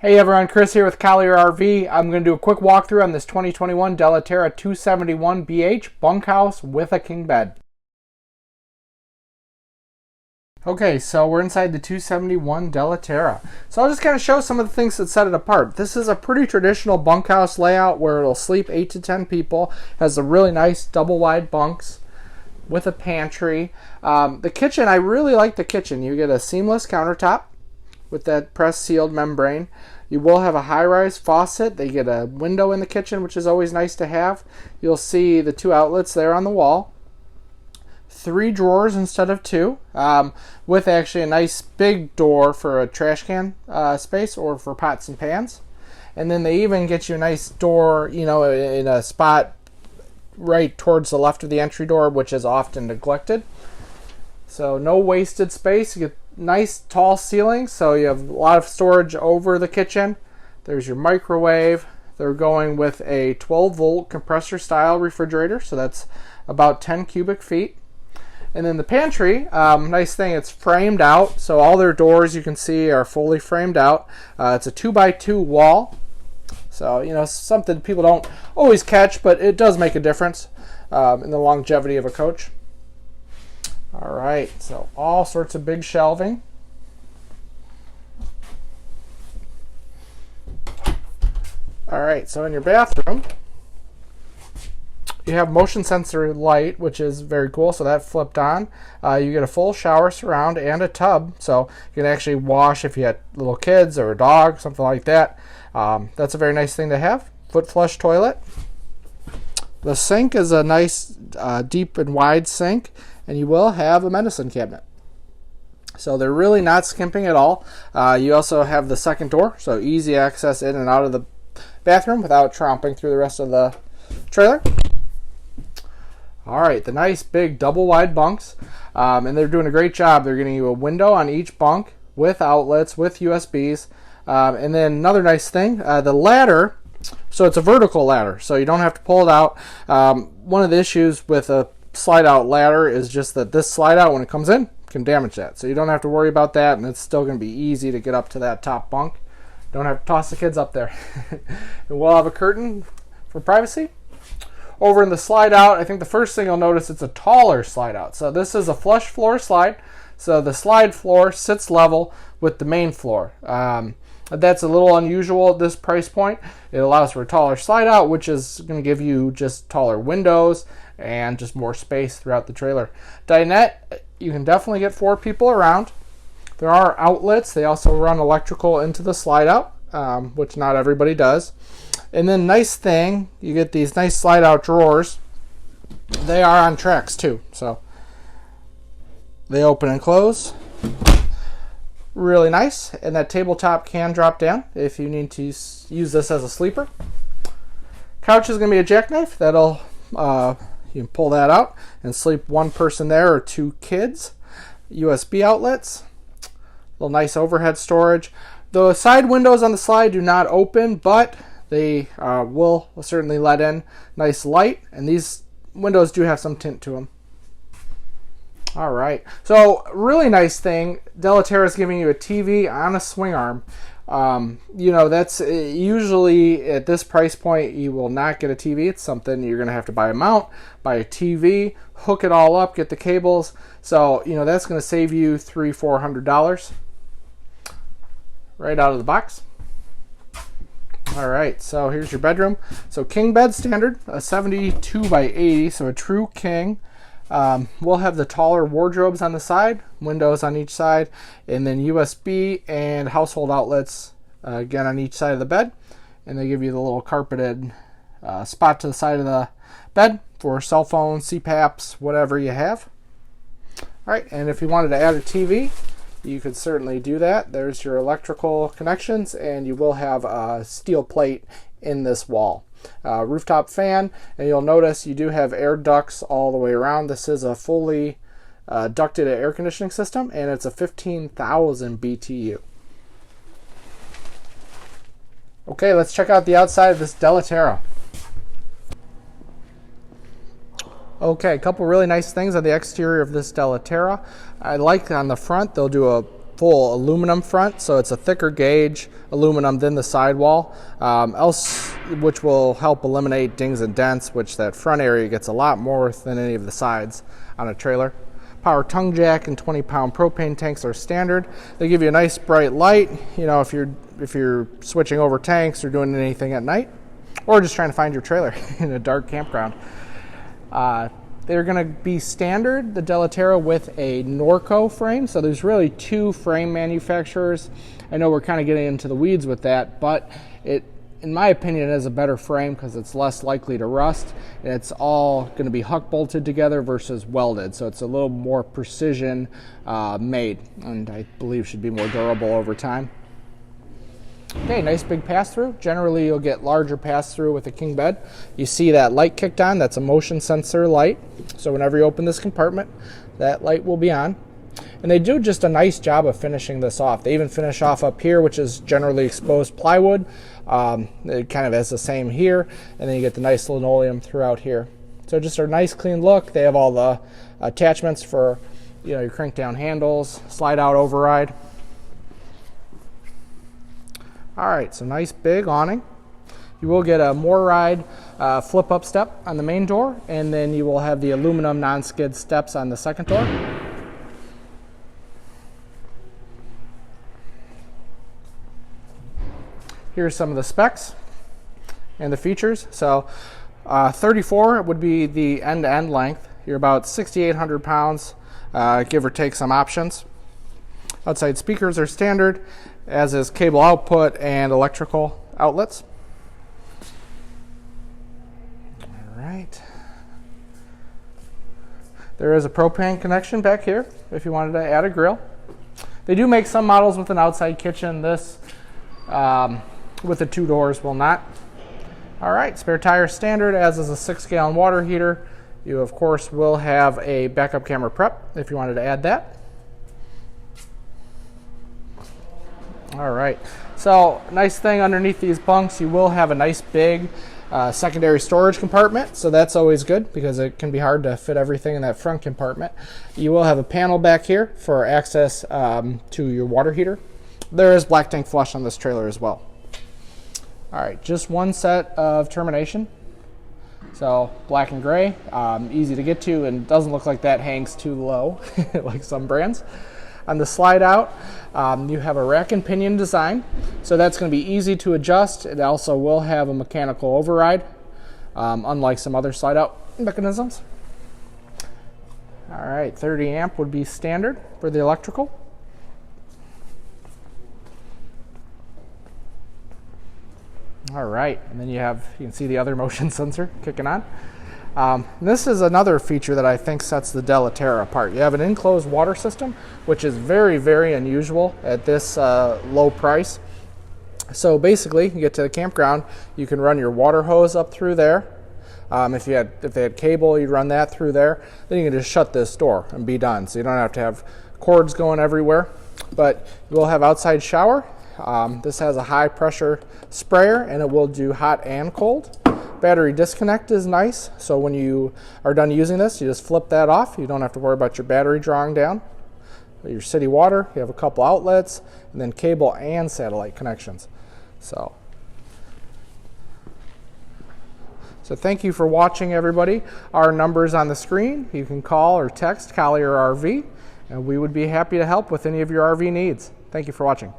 Hey everyone, Chris here with Collier RV. I'm going to do a quick walkthrough on this 2021 Della Terra 271 BH bunkhouse with a king bed. Okay, so we're inside the 271 Della Terra. So I'll just kind of show some of the things that set it apart. This is a pretty traditional bunkhouse layout where it'll sleep 8 to 10 people. Has a really nice double wide bunks with a pantry. The kitchen, I really like the kitchen. You get a seamless countertop with that pressed sealed membrane. You will have a high-rise faucet. They get a window in the kitchen, which is always nice to have. You'll see the 2 outlets there on the wall. 3 drawers instead of 2, with actually a nice big door for a trash can space or for pots and pans. And then they even get you a nice door, you know, in a spot right towards the left of the entry door, which is often neglected. So no wasted space. You get nice tall ceilings, so you have a lot of storage over the kitchen. There's your microwave. They're going with a 12-volt compressor style refrigerator, so that's about 10 cubic feet. And then the pantry, nice thing, it's framed out, so all their doors you can see are fully framed out. It's a 2x2 wall, so you know, something people don't always catch, but it does make a difference in the longevity of a coach. All right, so all sorts of big shelving. All right, so in your bathroom, you have motion sensor light, which is very cool. So that flipped on. You get a full shower surround and a tub, so you can actually wash if you had little kids or a dog, something like that. That's a very nice thing to have. Foot flush toilet. The sink is a nice deep and wide sink, and you will have a medicine cabinet. So they're really not skimping at all. You also have the second door, so easy access in and out of the bathroom without tromping through the rest of the trailer. All right, the nice big double wide bunks, and they're doing a great job. They're getting you a window on each bunk with outlets, with USBs, and then another nice thing, the ladder. So it's a vertical ladder, so you don't have to pull it out. One of the issues with a slide out ladder is just that this slide out, when it comes in, can damage that. So you don't have to worry about that, and it's still going to be easy to get up to that top bunk. Don't have to toss the kids up there. And we'll have a curtain for privacy. Over in the slide out, I think the first thing you'll notice, it's a taller slide out. So this is a flush floor slide. So the slide floor sits level with the main floor. That's a little unusual at this price point. It allows for a taller slide out, which is going to give you just taller windows and just more space throughout the trailer. Dinette, you can definitely get 4 people around. There are outlets. They also run electrical into the slide out, which not everybody does. And then nice thing, you get these nice slide out drawers. They are on tracks too, so they open and close. Really nice. And that tabletop can drop down if you need to use this as a sleeper. Couch is going to be a jackknife. That'll you can pull that out and sleep 1 person there or 2 kids. USB outlets. Little nice overhead storage. The side windows on the slide do not open, but they will certainly let in nice light, and these windows do have some tint to them. All right, so really nice thing, Della Terra is giving you a TV on a swing arm. You know, that's usually at this price point you will not get a TV. It's something you're going to have to buy a mount, buy a TV, hook it all up, get the cables. So you know that's going to save you $300-400 right out of the box. All right, so here's your bedroom. So king bed standard, a 72 by 80, so a true king. We'll have the taller wardrobes on the side, windows on each side, and then USB and household outlets again on each side of the bed. And they give you the little carpeted spot to the side of the bed for cell phones, CPAPs, whatever you have. All right, and if you wanted to add a TV, you could certainly do that. There's your electrical connections, and you will have a steel plate in this wall. Rooftop fan, and you'll notice you do have air ducts all the way around. This is a fully ducted air conditioning system, and it's a 15,000 BTU. Okay, let's check out the outside of this Della Terra. Okay, a couple really nice things on the exterior of this Della Terra. I like on the front, they'll do a full aluminum front, so it's a thicker gauge aluminum than the sidewall, which will help eliminate dings and dents, which that front area gets a lot more than any of the sides on a trailer. Power tongue jack and 20-pound propane tanks are standard. They give you a nice bright light, you know, if you're switching over tanks or doing anything at night, or just trying to find your trailer in a dark campground. They're going to be standard, the Della Terra, with a Norco frame. So there's really two frame manufacturers. I know we're kind of getting into the weeds with that, but in my opinion, it is a better frame because it's less likely to rust. And it's all going to be huck bolted together versus welded. So it's a little more precision made, and I believe should be more durable over time. Okay, nice big pass-through. Generally, you'll get larger pass-through with a king bed. You see that light kicked on, that's a motion sensor light. So whenever you open this compartment, that light will be on. And they do just a nice job of finishing this off. They even finish off up here, which is generally exposed plywood. It kind of has the same here, and then you get the nice linoleum throughout here. So just a nice clean look. They have all the attachments for, you know, your crank down handles, slide out override. All right, so nice big awning. You will get a more ride flip up step on the main door, and then you will have the aluminum non-skid steps on the second door. Here's some of the specs and the features. So 34 would be the end-to-end length. You're about 6,800 pounds, give or take some options. Outside speakers are standard, as is cable output and electrical outlets. All right. There is a propane connection back here if you wanted to add a grill. They do make some models with an outside kitchen. This with the two doors will not. All right, spare tire standard, as is a 6-gallon water heater. You of course will have a backup camera prep if you wanted to add that. All right, so nice thing underneath these bunks, you will have a nice big secondary storage compartment, so that's always good because it can be hard to fit everything in that front compartment. You will have a panel back here for access to your water heater. There is black tank flush on this trailer as well. All right, just one set of termination. So black and gray, easy to get to, and doesn't look like that hangs too low like some brands. On the slide out, you have a rack and pinion design, so that's going to be easy to adjust. It also will have a mechanical override, unlike some other slide out mechanisms. All right, 30 amp would be standard for the electrical. All right, and then you can see the other motion sensor kicking on. This is another feature that I think sets the Della Terra apart. You have an enclosed water system, which is very, very unusual at this low price. So basically, you get to the campground, you can run your water hose up through there. If they had cable, you'd run that through there. Then you can just shut this door and be done. So you don't have to have cords going everywhere. But you will have outside shower. This has a high pressure sprayer, and it will do hot and cold. Battery disconnect is nice, so when you are done using this, you just flip that off. You don't have to worry about your battery drawing down. Your city water, you have a couple outlets, and then cable and satellite connections. So thank you for watching, everybody. Our number's on the screen. You can call or text Collier RV, and we would be happy to help with any of your RV needs. Thank you for watching.